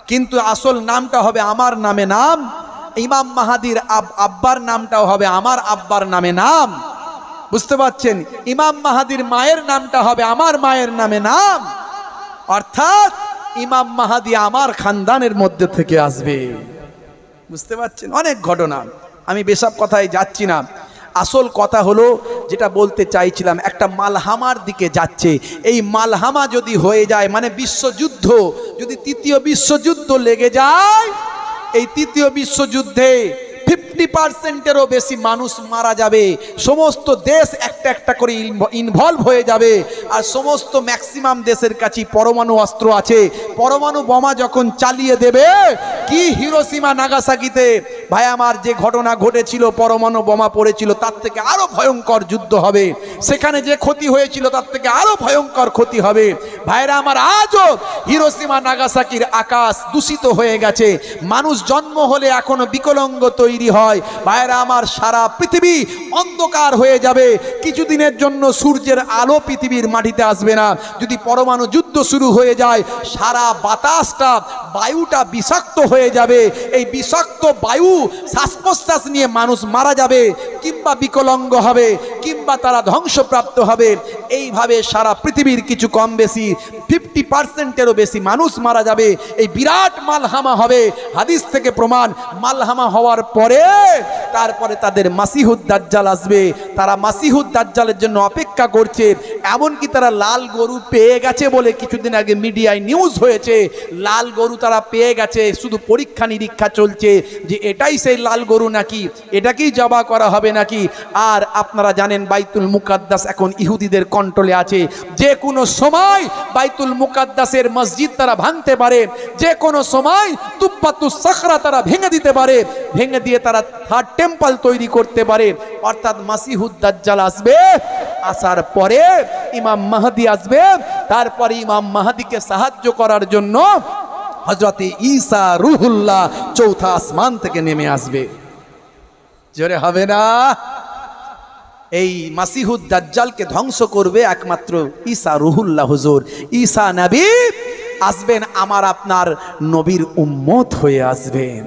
কিন্তু আসল নামটা হবে আমার নামে নাম। ইমাম মাহাদির আব্বার নামটাও হবে আমার আব্বার নামে নাম, বুঝতে পারছেন? ইমাম মাহাদির মায়ের নামটা হবে আমার মায়ের নামে নাম, অর্থাৎ ইমাম মাহাদি আমার খানদানের মধ্যে থেকে আসবে, বুঝতে পারছেন? অনেক ঘটনা, আমি বেসব কথায় যাচ্ছি না। আসল কথা হলো যেটা বলতে চাইছিলাম, একটা মালহামার দিকে যাচ্ছে। এই মালহামা যদি হয়ে যায়, মানে বিশ্বযুদ্ধ, যদি 3য় বিশ্বযুদ্ধ লেগে যায়, এই 3য় বিশ্বযুদ্ধে 50%-এরও বেশি মানুষ মারা যাবে, সমস্ত দেশ একটা একটা করে ইনভলভ হয়ে যাবে, আর সমস্ত ম্যাক্সিমাম দেশের কাছে পরমাণু অস্ত্র আছে। পরমাণু বোমা যখন চালিয়ে দেবে, কি হিরোশিমা নাগাসাকিতে ভাই আমার যে ঘটনা ঘটেছিল, পরমাণু বোমা পড়েছিল, তার থেকে আরো ভয়ঙ্কর যুদ্ধ হবে। সেখানে যে ক্ষতি হয়েছিল তার থেকে আরো ভয়ঙ্কর ক্ষতি হবে। ভাইরা আমার, আজও হিরোশিমা নাগাসাকির আকাশ দূষিত হয়ে গেছে, মানুষ জন্ম হলে এখনো বিকলাঙ্গ তৈরি হয়। ভাইরা আমার, সারা পৃথিবী অন্ধকার হয়ে যাবে, কিছুদিনের জন্য সূর্যের আলো পৃথিবীর মাটিতে আসবে না। যদি পরমাণু যুদ্ধ শুরু হয়ে যায়, সারা বাতাসটা, বায়ুটা বিষাক্ত হয়ে যাবে। এই বিষাক্ত বায়ু শ্বাস প্রশ্বাস নিয়ে মানুষ মারা যাবে, কিংবা বিকলাঙ্গ হবে, কিংবা তারা ধ্বংসপ্রাপ্ত হবে। এইভাবে সারা পৃথিবীর কিছু কম বেশি 50%-এরও বেশি মানুষ মারা যাবে। এই বিরাট মালহামা হবে, হাদিস থেকে প্রমাণ। মালহামা হওয়ার পরে তারপরে তাদের মাসিহুদ দাজ্জাল আসবে। তারা মাসিহুদ দাজ্জালের জন্য অপেক্ষা করছে। এমনকি তারা লাল গরু পেয়ে গেছে বলে কিছুদিন আগে মিডিয়ায় নিউজ হয়েছে, লাল গরু তারা পেয়ে গেছে, শুধু পরীক্ষা নিরীক্ষা চলছে যে এটাই সেই লাল গরু নাকি, এটাকেই জবাই করা হবে নাকি। আর আপনারা জানেন বাইতুল মুকাদ্দাস এখন ইহুদিদের কন্ট্রোলে আছে। যে কোনো সময় বাইতুল মুকাদ্দাসের মসজিদ তারা ভাঙতে পারে, যে কোনো সময় তুব্বাতুস সাখরা তারা ভেঙে দিতে পারে, ভেঙে দিয়ে তারা থার্ড টেম্পল তৈরি করতে পারে। অর্থাৎ মাসিহুদ দাজ্জাল আসবে, আসার পরে ইমাম মাহদি আসবে, তারপরে ইমাম মাহদিকে সাহায্য করার জন্য হযরত ঈসা রূহুল্লাহ 4থা আসমান থেকে নেমে আসবে। জোরে হবে না? এই মাসিহুদ দাজ্জালকে ধ্বংস করবে একমাত্র ঈসা রূহুল্লাহ হুজুর। ঈসা নবী আসবেন, আমার আপনার নবীর উম্মত হয়ে আসবেন।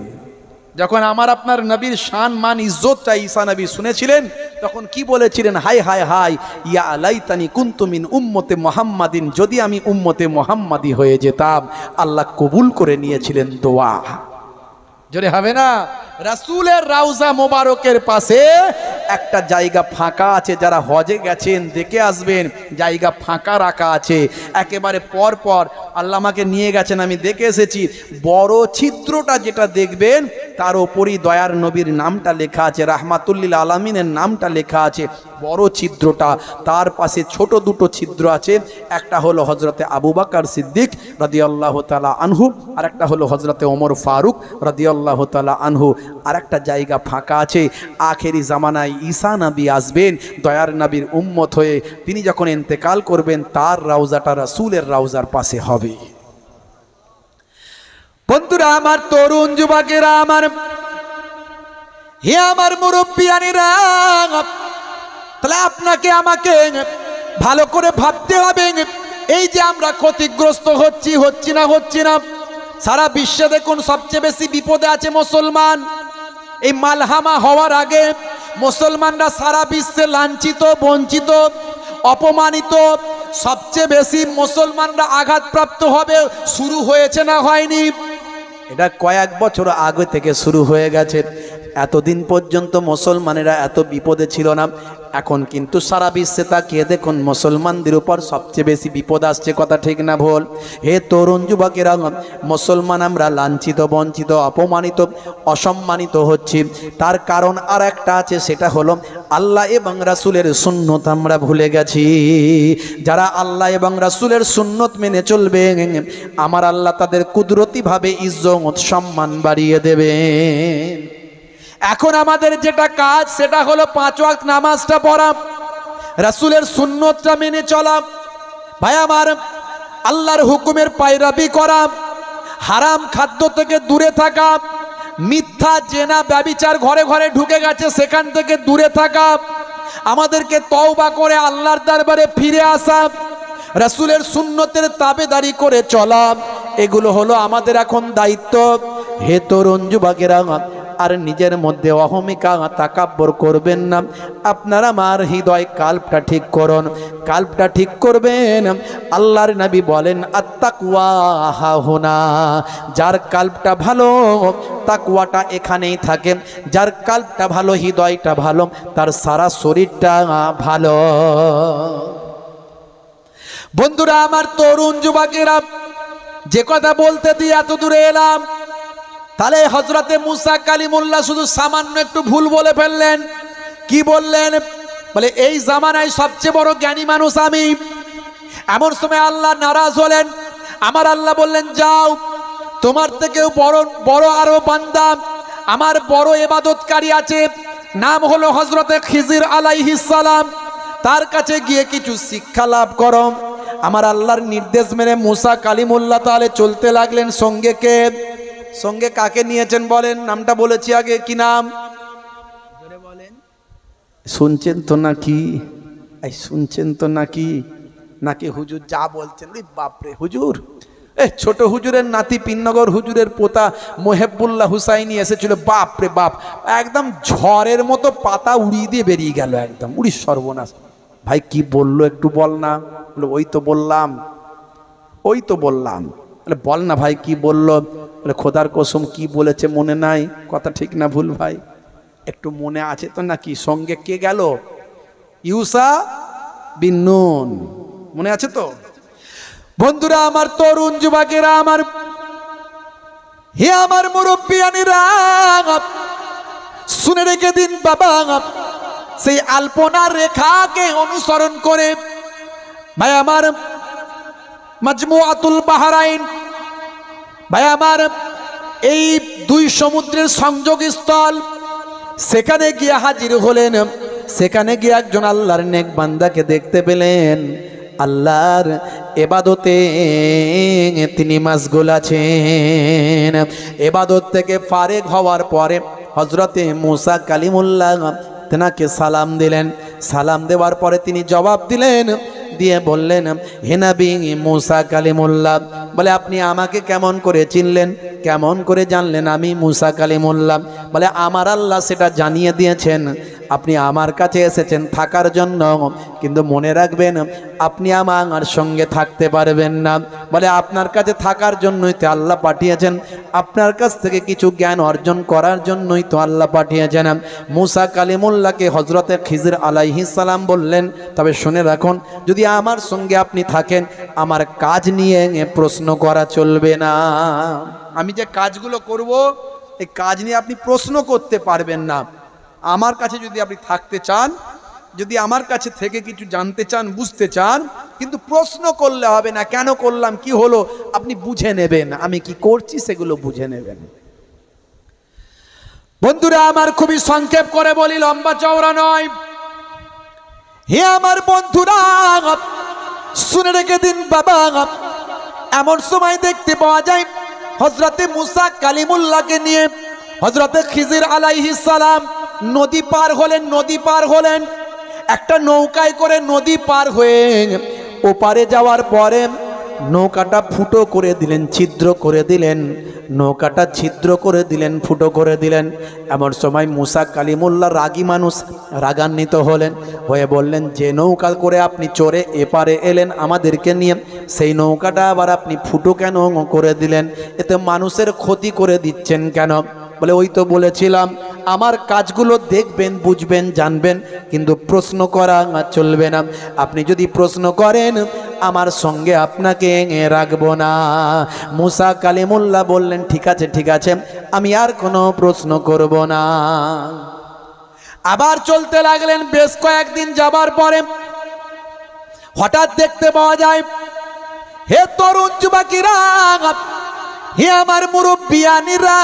যখন আমার আপনার নবীর শান মান ইজ্জতটা ঈসা নবী শুনেছিলেন, তখন কি বলেছিলেন? হায় হায় হায়, ইয়া লাইতানি কুনতু মিন উম্মতে মুহাম্মাদিন, যদি আমি উম্মতে মুহাম্মাদি হয়ে যেতাম। আল্লাহ কবুল করে নিয়েছিলেন দোয়া। জোরে হবে না? রাসূলের রাউজা মোবারকের পাশে একটা জায়গা ফাঁকা আছে, যারা হজে গেছেন দেখে আসবেন, জায়গা ফাঁকা রাখা আছে একেবারে পর পর। আল্লাহ আমাকে নিয়ে গেছেন, আমি দেখে এসেছি। বড় ছিদ্রটা যেটা দেখবেন, তার ওপরই দয়ার নবীর নামটা লেখা আছে, রাহমাতুল্লিল আলামিনের নামটা লেখা আছে। বড় ছিদ্রটা, তার পাশে ছোট দুটো ছিদ্র আছে, একটা হলো হজরতে আবু বকর সিদ্দিক রাদিয়াল্লাহু তাআলা আনহু, আর একটা হলো হজরতে ওমর ফারুক রাদিয়াল্লাহু তাআলা আনহু। আর একটা জায়গা ফাঁকা আছে, আখেরি জামানায় ঈসা নবী আসবেন দয়ার নবীর উম্মত হয়ে, তিনি যখন ইন্তেকাল করবেন তার রওজাটা রাসূলের রওজার পাশে হবে। বন্ধুরা আমার, তরুণ যুবকেরা আমার, হে আমার মুরব্বিয়ানেরা, তাহলে আপনাকে আমাকে ভালো করে ভাবতে হবে, এই যে আমরা ক্ষতিগ্রস্ত হচ্ছি না। সারা বিশ্বে দেখুন সবচেয়ে বেশি বিপদে আছে মুসলমান। এই মালহামা হওয়ার আগে মুসলমানরা সারা বিশ্বে লাঞ্ছিত, বঞ্চিত, অপমানিত। সবচেয়ে বেশি মুসলমানরা আঘাতপ্রাপ্ত হবে শুরু হয়েছে না হয়নি? এটা কয়েক বছর আগে থেকে শুরু হয়ে গেছে। এতদিন পর্যন্ত মুসলমানেরা এত বিপদে ছিল না, এখন কিন্তু সারা বিশ্বে তাকিয়ে দেখুন মুসলমানদের উপর সবচেয়ে বেশি বিপদ আসছে। কথা ঠিক না ভুল? হে তরুণ যুবকেরা, মুসলমান আমরা লাঞ্ছিত, বঞ্চিত, অপমানিত, অসম্মানিত হচ্ছি। তার কারণ আর একটা আছে, সেটা হলো আল্লাহ এবং রাসূলের সুন্নত আমরা ভুলে গেছি। যারা আল্লাহ এবং রাসূলের সুন্নত মেনে চলবে, আমার আল্লাহ তাদের কুদরতিভাবে ইজ্জত সম্মান বাড়িয়ে দেবে। এখন আমাদের যেটা কাজ, সেটা হলো 5 ওয়াক্ত নামাজটা পড়া, রাসূলের সুন্নতটা মেনে চলা। ভাই আমার, আল্লাহর হুকুমের পায়রাবি করা, হারাম খাদ্য থেকে দূরে থাকা, মিথ্যা, জেনা, ব্যভিচার ঘরে ঘরে ঢুকে গেছে সেখান থেকে দূরে থাকা, আমাদেরকে তওবা করে আল্লাহর দরবারে ফিরে আসা, রাসূলের সুন্নতের তাবেদারি করে চলা, এগুলো হলো আমাদের এখন দায়িত্ব। হে তরুণ যুবকেরা, আর নিজের মধ্যে অহমিকা তাকাব্বর করবেন না। আপনারা আমার হৃদয় কাল্পটা ঠিক করুন, কাল্পটা ঠিক করবেন। আল্লাহর নবী বলেন, আত্তাকওয়া হাহুনা। যার কাল্পটা ভালো, তাকওয়াটা এখানেই থাকে। যার কাল্পটা ভালো, হৃদয়টা ভালো, তার সারা শরীরটা ভালো। বন্ধুরা আমার, তরুণ যুবকেরা, যে কথা বলতে দিয়ে এত দূরে এলাম, তাহলে হজরতে মুসা কালিমুল্লাহ শুধু সামান্য একটু ভুল বলে ফেললেন। কি বললেন? বলে এই জামানায় সবচেয়ে বড় জ্ঞানী মানুষ আমি। এমন সময় আল্লাহ নারাজ হলেন। আমার আল্লাহ বললেন, যাও, তোমার থেকেও বড় আরো বান্দা, আমার বড় ইবাদতকারী আছে, নাম হলো হজরতে খিজির আলাইহিস সালাম, তার কাছে গিয়ে কিছু শিক্ষা লাভ করো। আমার আল্লাহর নির্দেশ মেনে মুসা কালিমুল্লাহ তাহলে চলতে লাগলেন। সঙ্গে কাকে নিয়েছেন বলেন? নামটা বলেছি আগে, কি নাম বলেন? শুনছেন তো নাকি? শুনছেন তো নাকি? নাকি হুজুর যা বলছেন, বাপরে হুজুর, ছোট হুজুরের নাতি পিন্নগর হুজুরের পোতা মোহেবুল্লাহ হুসাইনি এসেছিল, বাপরে বাপ, একদম ঝড়ের মতো পাতা উড়িয়ে দিয়ে বেরিয়ে গেল, একদম উড়ি সর্বনাশ। ভাই কি বললো একটু বল না। ওই তো বললাম। বল না ভাই, কি বললো? খোদার কসম কি বলেছে মনে নাই? কথা ঠিক না ভুল ভাই? একটু মনে আছে তো নাকি? সঙ্গে কে গেল? ইউসা বিন নুন, মনে আছে তো? বন্ধুরা আমার, তরুণ যুবকেরা আমার, হে আমার মুরব্বিয়ানেরা, শুনে রেখে দিন বাবা, সেই আলপনার রেখাকে অনুসরণ করে ভাই আমার মাজমুআতুল বাহরাইন, ভাই আমার এই 2 সমুদ্রের সংযোগস্থল, সেখানে গিয়ে হাজির হলেন। সেখানে গিয়ে একজন আল্লাহর নেক বান্দাকে দেখতে পেলেন, আল্লাহর ইবাদতে তিনি মাশগুল আছেন। ইবাদত থেকে ফারেগ হওয়ার পরে হযরতে মুসা কালিমুল্লাহ তেনাকে সালাম দিলেন। সালাম দেওয়ার পরে তিনি জবাব দিলেন, দিয়ে বললেন, হে নবী মুসা কালিমুল্লাহ, বলে আপনি আমাকে কেমন করে চিনলেন, কেমন করে জানলেন আমি মুসা কালিমুল্লাহ? বলে আমার আল্লাহ সেটা জানিয়ে দিয়েছেন, আপনি আমার কাছে এসেছেন থাকার জন্য, কিন্তু মনে রাখবেন আপনি আমার সঙ্গে থাকতে পারবেন না। বলে আপনার কাছে থাকার জন্যই তো আল্লাহ পাঠিয়েছেন, আপনার কাছ থেকে কিছু জ্ঞান অর্জন করার জন্যই তো আল্লাহ পাঠিয়েছেন। মুসা কালিমুল্লাহকে হযরতে খিজির আলাইহিস সালাম বললেন, তবে শুনে রাখুন, যদি আমার সঙ্গে আপনি থাকেন, আমার কাজ নিয়ে প্রশ্ন করা চলবে না। আমি যে কাজগুলো করব এই কাজ নিয়ে আপনি প্রশ্ন করতে পারবেন না। আমার কাছে যদি আপনি থাকতে চান, যদি আমার কাছে থেকে কিছু জানতে চান, বুঝতে চান, কিন্তু প্রশ্ন করলে হবে না, কেন করলাম, কি হলো, আপনি বুঝে নেবেন, আমি কি করছি সেগুলো বুঝে নেবেন। বন্ধুরা আমার, খুবই সংক্ষেপ করে বলি, লম্বা চওড়া নয়। হে আমার বন্ধুরা, শুনে রেখে দিন বাবা, এমন সময় দেখতে পাওয়া যায় হযরতে মুসা কালিমুল্লাহকে নিয়ে হযরতে খিজির আলাইহিস সালাম নদী পার হলেন। একটা নৌকায় করে নদী পার হয়ে ওপারে যাওয়ার পরে নৌকাটা ফুটো করে দিলেন, ছিদ্র করে দিলেন, নৌকাটা ছিদ্র করে দিলেন, ফুটো করে দিলেন। এমন সময় মুসা কালিমুল্লাহ রাগী মানুষ, রাগান্বিত হলেন, হয়ে বললেন, যে নৌকা করে আপনি চড়ে এপারে এলেন আমাদেরকে নিয়ে, সেই নৌকাটা আবার আপনি ফুটো কেন করে দিলেন? এতে মানুষের ক্ষতি করে দিচ্ছেন কেন? বলে, ওই তো বলেছিলাম আমার কাজগুলো দেখবেন, বুঝবেন, জানবেন, কিন্তু প্রশ্ন করা চলবে না। আপনি যদি প্রশ্ন করেন আমার সঙ্গে আপনাকে রাখবো না। মুসা কালিমুল্লাহ বললেন, ঠিক আছে ঠিক আছে, আমি আর কোনো প্রশ্ন করব না। আবার চলতে লাগলেন। বেশ কয়েকদিন যাবার পরে হঠাৎ দেখতে পাওয়া যায়, হে তরুণ যুবকেরা, হে আমার মুরব্বিয়ানিরা,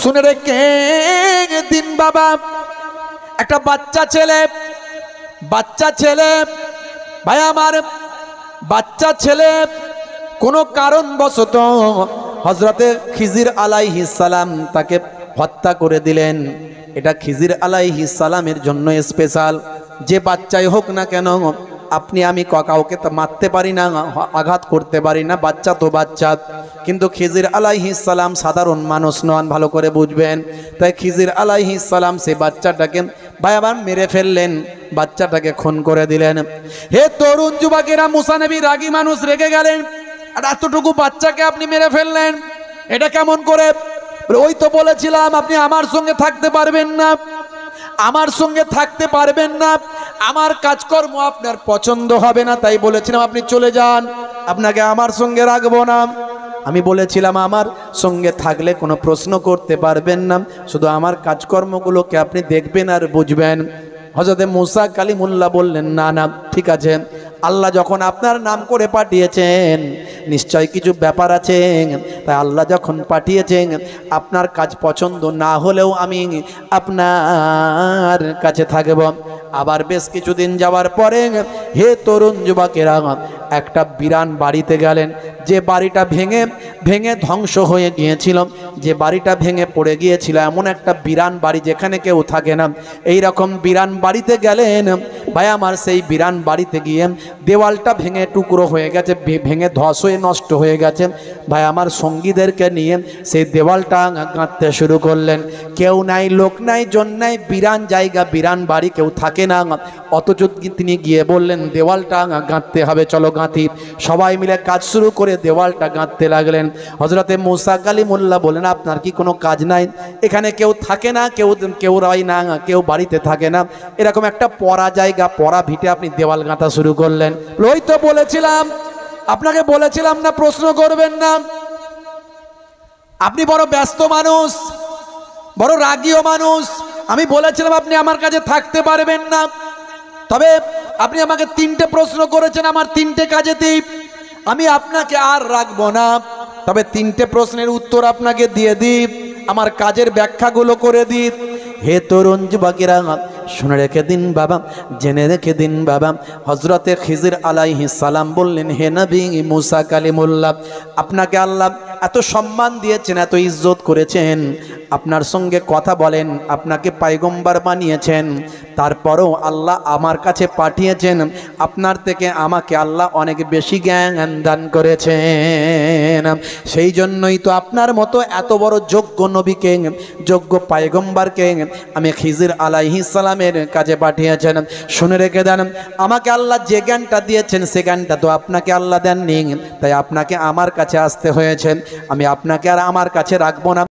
শুনে রেখে দিন বাবা, একটা বাচ্চা ছেলে ভাই আমার, বাচ্চা ছেলে কোনো কারণবশত হযরতে খিজির আলাইহিস সালাম তাকে হত্যা করে দিলেন। এটা খিজির আলাইহিস সালামের জন্য স্পেশাল। যে বাচ্চাই হোক না কেন, আপনি আমি কাউকে তো মারতে পারি না, আঘাত করতে পারি না, বাচ্চা তো বাচ্চা। কিন্তু খিজির আলাইহিস সালাম সাধারণ মানুষ নন, ভালো করে বুঝবেন। তাই খিজির আলাইহিস সালাম সেই বাচ্চাটাকে ভাই আবার মেরে ফেললেন, বাচ্চাটাকে খুন করে দিলেন। হে তরুণ যুবকেরা, মুসা নবী রাগী মানুষ, রেগে গেলেন, আর এতটুকু বাচ্চাকে আপনি মেরে ফেললেন, এটা কেমন করে? ওই তো বলেছিলাম আপনি আমার সঙ্গে থাকতে পারবেন না, আমার সঙ্গে থাকতে পারবেন না, আমার কাজকর্ম আপনার পছন্দ হবে না, তাই বলেছিলাম আপনি চলে যান, আপনাকে আমার সঙ্গে রাখবো না। আমি বলেছিলাম আমার সঙ্গে থাকলে কোনো প্রশ্ন করতে পারবেন না, শুধু আমার কাজকর্মগুলোকে আপনি দেখবেন আর বুঝবেন। হযরতে মুসা কালিমুল্লাহ বললেন, না না, ঠিক আছে, আল্লাহ যখন আপনার নাম করে পাঠিয়েছেন নিশ্চয় কিছু ব্যাপার আছে, তাই আল্লাহ যখন পাঠিয়েছেন আপনার কাজ পছন্দ না হলেও আমি আপনার কাছে থাকব। আবার বেশ কিছুদিন যাওয়ার পরে হে তরুণ যুবকেরা, একটা বিরান বাড়িতে গেলেন, যে বাড়িটা ভেঙে ধ্বংস হয়ে গিয়েছিল, যে বাড়িটা ভেঙে পড়ে গিয়েছিল, এমন একটা বিরান বাড়ি যেখানে কেউ থাকে না, এই রকম বিরান বাড়িতে গেলেন। ভাই আমার, সেই বিরান বাড়িতে গিয়ে দেওয়ালটা ভেঙে টুকরো হয়ে গেছে, ভেঙে ধস হয়ে নষ্ট হয়ে গেছে। ভাই আমার, সঙ্গীদেরকে নিয়ে সেই দেওয়ালটা গাঁথতে শুরু করলেন। কেউ নাই, লোক নাই, জন নাই, বিরান জায়গা, বিরান বাড়ি, কেউ থাকে না। অথচ তিনি গিয়ে বললেন দেওয়ালটা গাঁথতে হবে, চলো গাঁথি। সবাই মিলে কাজ শুরু করে দেওয়ালটা গাঁথতে লাগলেন। হযরতে মুসা কালিমুল্লাহ বলেন, আপনার কি কোনো কাজ নাই? এখানে কেউ থাকে না, কেউ রয় না, কেউ বাড়িতে থাকে না, এরকম একটা পড়া জায়গা, পড়া ভিটে আপনি দেওয়াল গাঁথা শুরু করলেন। ওই তো বলেছিলাম, আপনাকে বলেছিলাম না প্রশ্ন করবেন না। আপনি বড় ব্যস্ত মানুষ, বড় রাগীয় মানুষ, আমি বলেছিলাম আপনি আমার কাছে থাকতে পারবেন না। তবে আপনি আমাকে 3টে প্রশ্ন করেছেন, আমার 3টে কাজেতেই আমি আপনাকে আর রাখবো না। তবে 3টে প্রশ্নের উত্তর আপনাকে দিয়ে দিই, আমার কাজের ব্যাখ্যাগুলো করে দিই। হে তরুণ যুবকেরা, শুনে রেখে দিন বাবা, জেনে রেখে দিন বাবা, হযরতে খিজির আলাইহিস সালাম বললেন, হে নবী মুসা কালিমুল্লাহ, আপনাকে আল্লাহ এত সম্মান দিয়েছেন, এত ইজ্জত করেছেন, আপনার সঙ্গে কথা বলেন, আপনাকে পয়গম্বর বানিয়েছেন, তারপরেও আল্লাহ আমার কাছে পাঠিয়েছেন, আপনার থেকে আমাকে আল্লাহ অনেক বেশি জ্ঞান দান করেছেন। সেই জন্যই তো আপনার মতো এত বড় যোগ্য নবীকে, যোগ্য পয়গম্বরকে আমি খিজির আলাইহিস সালামের কাছে পাঠিয়েছেন। শুনে রেখে দেন, আমাকে আল্লাহ যে জ্ঞানটা দিয়েছেন সে জ্ঞানটা তো আপনাকে আল্লাহ দেননি, তাই আপনাকে আমার কাছে আসতে হয়েছে। আমি আপনাকে আর আমার কাছে রাখবো না।